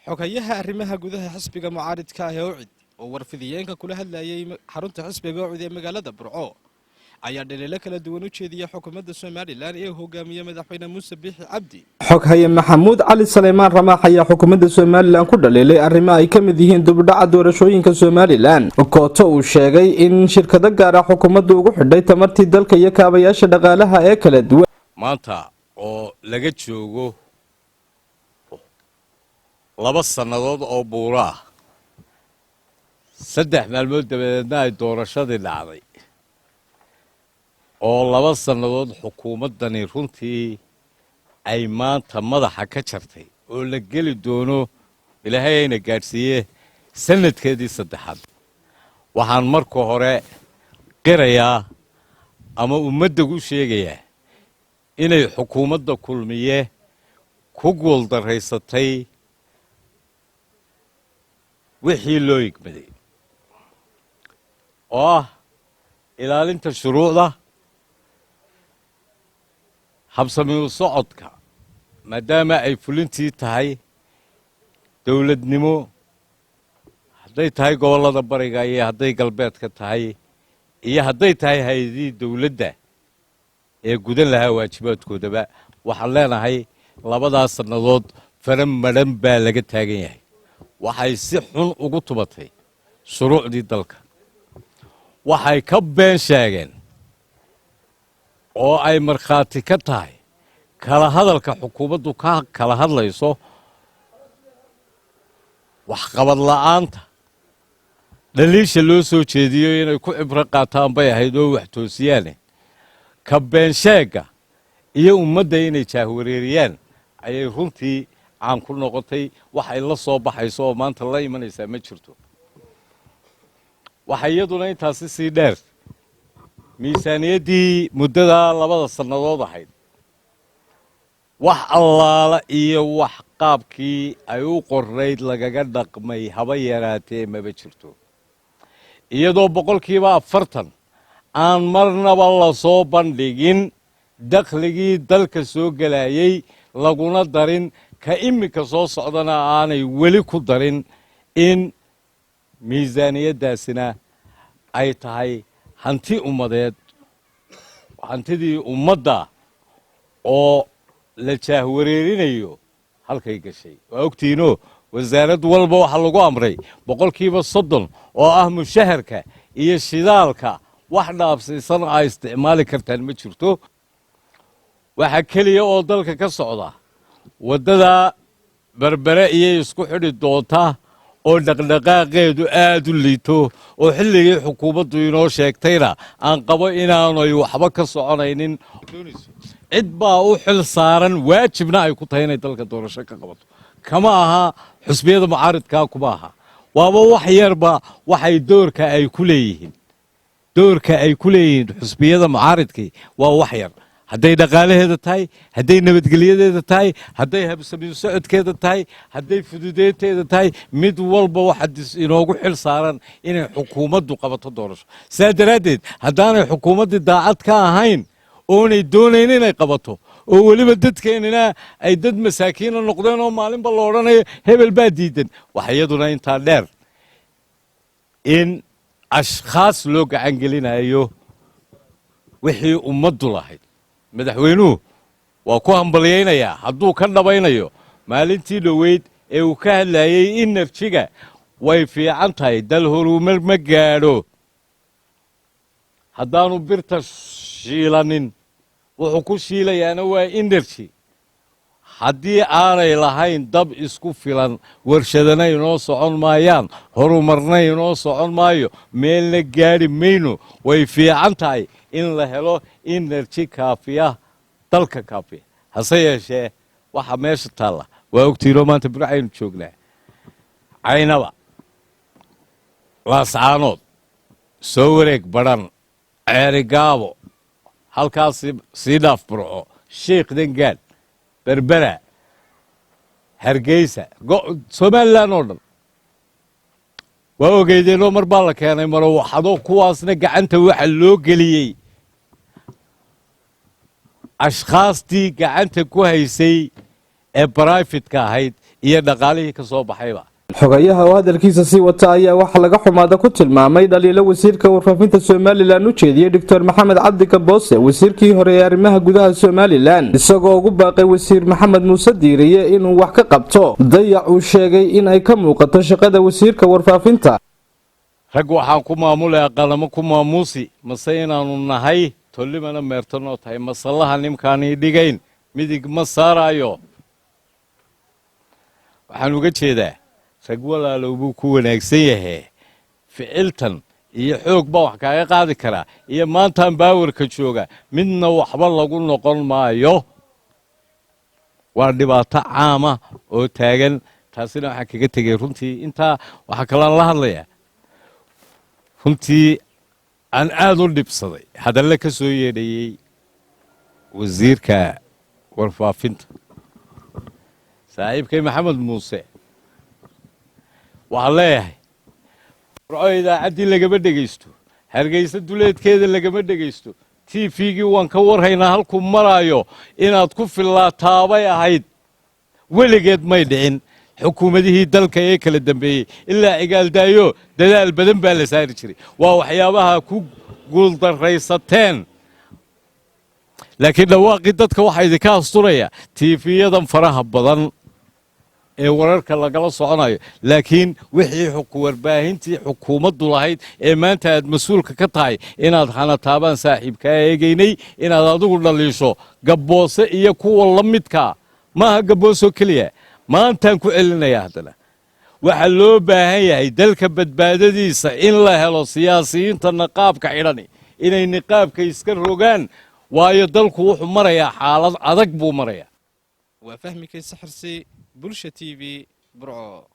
xogayaha arrimaha gudaha xisbiga mucaaridka ah ee UCID oo warfidiyeenka kula hadlayay xarunta xisbiga UCID ee magaalada Burco ayaa dhaliilo kala duwan u jeediyay xukuumadda Soomaaliland ee hogaamiye madaxweyne Muuse Biixi Cabdi. Xoghaye Maxamuud Cali Saleymaan Ramaax ayaa xukuumadda Soomaaliland ku dhaliilay arrimo ay ka mid yihiin dibdhaca doorashooyinka Soomaaliland. Kooto uu sheegay in shirkado gaar ah xukuumaddu ugu xidhay tamartii dalka iyo kaabayaasha dhaqaalaha ee kala duwan. Maanta oo laga joogo 2 sannadood oo buura ah 3 maalmood dabadeedna ay doorashadii dhacday oo 2 sannadood xukuumaddani runtii ay maanta madaxa ka jartay oo la geli doono ilaahay ayna gaadhsiiye sanadkeedii saddexaad. waxaan marka hore qirayaa ama ummadda u sheegayaa inay xukuumadda kulmiye ku guuldarraysatay wixii loo igmaday oo ah ilaalinta shuruucda habsami u socodka maadaama ay fulintii tahay dowladnimo hadday tahay gobollada bariga iyo hadday galbeedka tahay iyo hadday tahay hay-adihii dowladda ee gudan lahaa waajibaadkoodaba waxaan leenahay 2 sannadood fara madhan baa laga taagan yahay. waxay si xun ugu tubatay shuruucdii dalka, waxay ka been sheegeen oo ay markhaati ka tahay kala hadalka xukuumaddu ka kala hadlayso waxqabad la'aanta dhaliisha loo soo jeediyo inay ku cibro qaataan bay ahayd oo wax toosiyaane ka been sheegga iyo ummadda inay jaahwareeriyaan ayay runtii aan ku noqotay. waxay la soo baxayso oo maanta la imanaysaa ma jirto. waxay iyaduna intaasi sii dheer miisaaniyaddii muddada 2 sannadood ahayd wax allaala iyo wax qaabkii ay u qornayd lagaga dhaqmay haba yaraatee maba jirto, iyadoo 40% aan marnaba la soo bandhigin dakhligii dalka soo gelayay laguna darin ka imika soo socdana aanay weli ku darin in miisaaniyaddaasina ay tahay hanti ummadeed, hantidii ummadda oo la jaahwareerinayo halkay gashay. waa ogtiinoo wasaarad walba waxaa lagu amray 30% oo ah mushaharka iyo shidaalka wax dhaafsiisan ay isticmaali kartaan ma jirto. waxa keliya oo dalka ka socda waddada berbere iyay isku xidhi doontaa oo dhaqdhaqaaqeedu aad u liito oo xilligii xukuumaddu inoo sheegtayna aan qabo inaanay waxba ka soconaynin. cid baa u xil saaran waajibna ay ku tahay inay dalka doorasho ka qabato, kama aha xusbiyada mucaaridkaa kuma aha. waaba wax yarba waxay doorka ay ku leeyihiin xusbiyada mucaaridkii waa wax yar. hadday dhaqaalaheeda tahay, hadday nabadgelyadeeda tahay, hadday habsami socodkeeda tahay, hadday fududeynteeda tahay, mid walba waxa inoogu xil saaran inay xukuumaddu qabato doorasho. sidaa daraaddeed haddaanay xukuumaddii daacad ka ahayn oonay doonayn inay qabato oo weliba dadkeennina ay dad masaakiina noqdeen oo maalinba la odhanayo hebel baa diidan, waxa iyaduna intaa dheer in ashkhaas loo gacangelinayo wixii ummaddu lahayd. madaxweynuhu waa ku hambalyaynayaa hadduu ka dhabaynayo maalintii dhoweyd ee uu ka hadlayey enerjiga way fiican tahay, dal horumar ma gaadho haddaanu birta shiilanin, wuxuu ku shiilayaana waa enerji. haddii aanay lahayn dab isku filan warshadana inoo socon maayaan, horumarna inoo socon maayo, meelna gaadhi mayno. way fiican tahay in la helo enerji kaafiya, dalka kaafiya. hase yeeshee waxa meesha taalla waa ogtiinoo maanta burcaynu joognaa, caynaba, laascaanood, soo wareeg badhan, ceerigaabo, halkaas sii dhaaf burco, sheekh dangaad, berbera, hargeysa, somalilan oo dhan waa ogeydeenoo mar baa la keenay marawaxado, kuwaasna gacanta waxa loo geliyey ashkhaastii gacanta ku haysay ee brifate-ka ahayd iyo dhaqaalihii ka soo baxayba. xogayaha oo hadalkiisa sii wata ayaa waxa laga xumaada ku tilmaamay dhaliilo wasiirka warfaafinta Somaliland u jeediyay Dr. Maxamed Cabdi Kaboose wasiirkii hore ee arrimaha gudaha Somaliland isagoo ugu baaqay wasiir Maxamed Muuse Diiriye inuu wax ka qabto dayac uu sheegay in ay ka muuqato shaqada wasiirka warfaafinta. rag waxaan ku maamulay qalamo ku maamuusi mase inaanu nahay tollimana meertano tahay masalaha nimkaani dhigayn midig ma saarayo. waxaan uga jeedaa rag walaalow buu ku wanaagsan yahay ficiltan iyo xoog baa wax kaaga qaadi karaa iyo maantaan baawarka jooga midna waxba lagu noqon maayo. waa dhibaato caama oo taagan taasina waxaan kaga tegay runtii intaa waxaa kalaan la hadlayaa runtii aan aad u dhibsaday hadalle ka soo yeedhayey wasiirka warfaafinta saaxiibkay maxamed muuse. waxaan leeyahay burco idaacaddii lagama dhegaysto hargeysa duleedkeeda lagama dhegaysto tvgii waan ka warhaynaa halkuu maraayo inaad ku fillaataabay ahayd weligeed may dhicin xukuumadihii dalka ee kala dambeeyey ilaa cigaaldaayo dadaal badan baa la saari jiray waa waxyaabaha ku guuldarraysateen laakiin dhawaaqii dadka waxaa idinka asturaya tiifiyadan faraha badan ee wararka lagala soconayo laakiin wixii warbaahintii xukuumaddu lahayd ee maanta aad mas-uulka ka tahay inaad hanataabaan saaxiibkaa eegaynay inaad adigu dhaliisho gabboose iyo kuwa la midkaa maaha gabboosoo keliya maantaan ku celinayaa haddana waxaa loo baahan yahay dalka badbaadadiisa in la helo siyaasiyiinta niqaabka xidhani inay niqaabka iska rogaan waayo dalku wuxuu marayaa xaalad adag buu marayaa. waa fahmi kaysa xirsi bulsha TV Burco.